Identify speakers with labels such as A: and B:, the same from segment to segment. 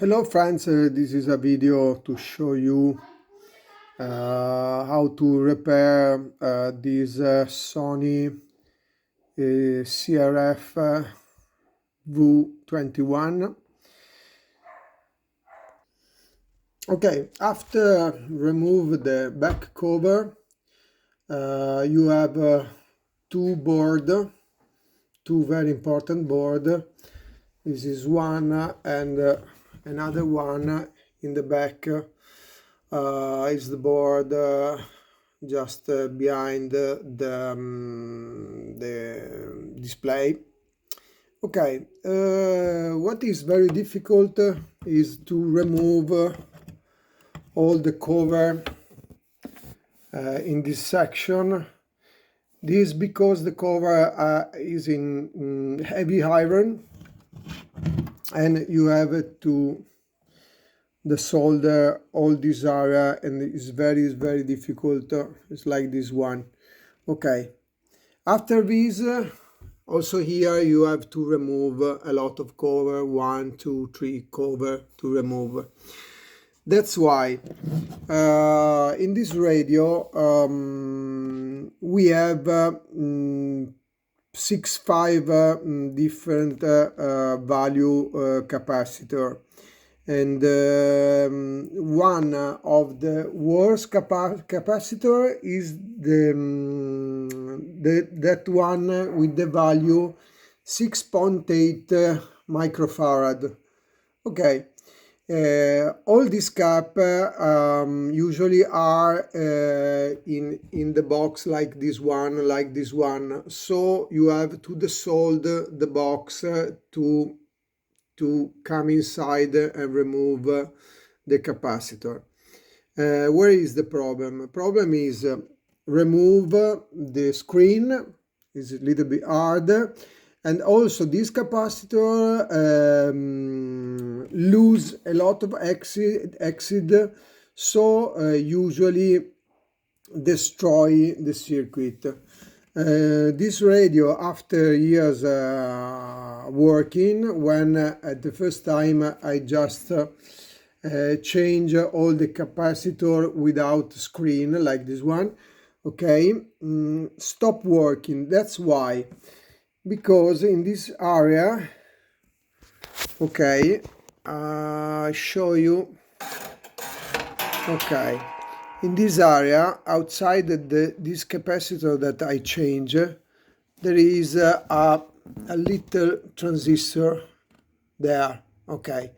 A: Hello friends, this is a video to show you how to repair this Sony crf-v21. Okay, after remove the back cover, you have two very important board. This is one and another one in the back is the board just behind the display. Okay, what is very difficult is to remove all the cover in this section. This because the cover is in heavy iron, and you have to desolder all this area, and it's very difficult. It's like this one. Okay, after this also here you have to remove a lot of cover, 1, 2, 3 cover to remove. That's why in this radio we have 6.5 different value capacitor, and one of the worst capacitor is that one with the value 6.8 microfarad. Okay. All these cap usually are in the box like this one, so you have to desolder the box to come inside and remove the capacitor. Where is the problem? The problem is remove the screen is a little bit hard. And also this capacitor lose a lot of exit, so usually destroy the circuit. This radio, after years working, when at the first time I just change all the capacitor without screen like this one, okay, stop working. That's why. Because in this area, okay, I show you. Okay, in this area outside this capacitor that I change, there is a little transistor there. Okay,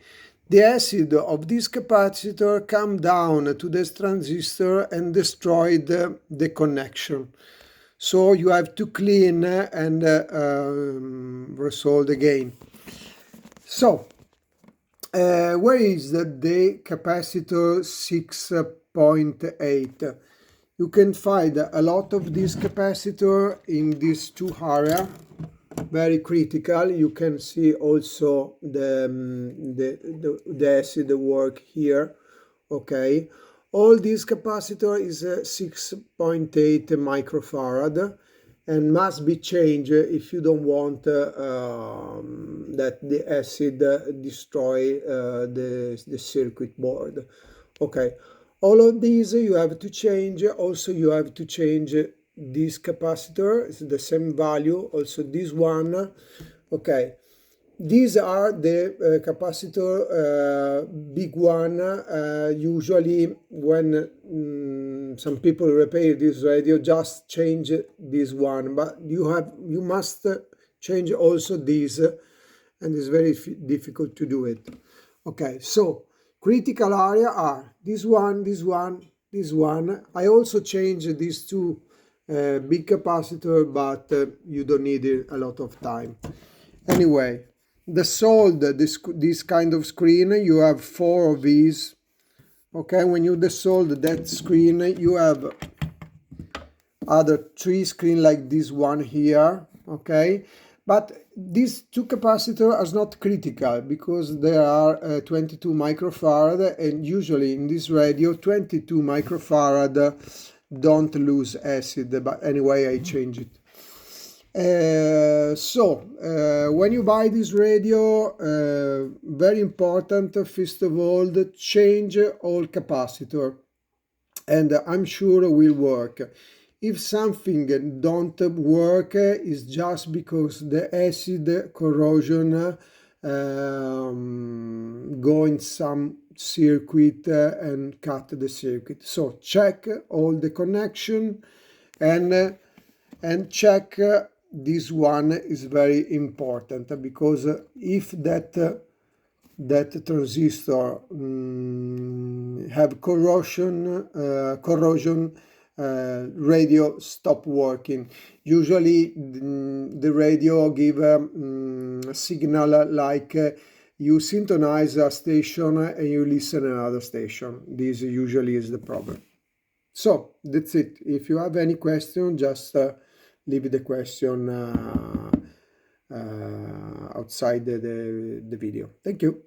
A: the acid of this capacitor come down to this transistor and destroy the connection. So you have to clean and resolve again. So where is the capacitor 6.8? You can find a lot of this capacitor in these two areas, very critical. You can see also the acid work here. Okay. All this capacitor is 6.8 microfarad and must be changed if you don't want that the acid destroy the circuit board. Okay, all of these you have to change. Also you have to change this capacitor, it's the same value, also this one. Okay. These are the capacitor, big one. Usually when some people repair this radio, just change this one, but you must change also this, and it's very difficult to do it. Okay, so critical area are this one, this one, this one. I also change these two big capacitor, but you don't need a lot of time. Anyway, desolder this kind of screen, you have 4 of these. Okay, when you desolder that screen, you have other 3 screen like this one here. Okay, but these two capacitors are not critical because they are 22 microfarad, and usually in this radio 22 microfarad don't lose acid. But anyway, I change it. When you buy this radio, very important, first of all, to change all capacitor, and I'm sure it will work. If something don't work, it's just because the acid corrosion go in some circuit and cut the circuit. So check all the connection and check this one is very important, because if that transistor have corrosion, radio stop working. Usually the radio give a signal like you synchronize a station and you listen another station. This usually is the problem. So that's it. If you have any question, just leave the question outside the video. Thank you.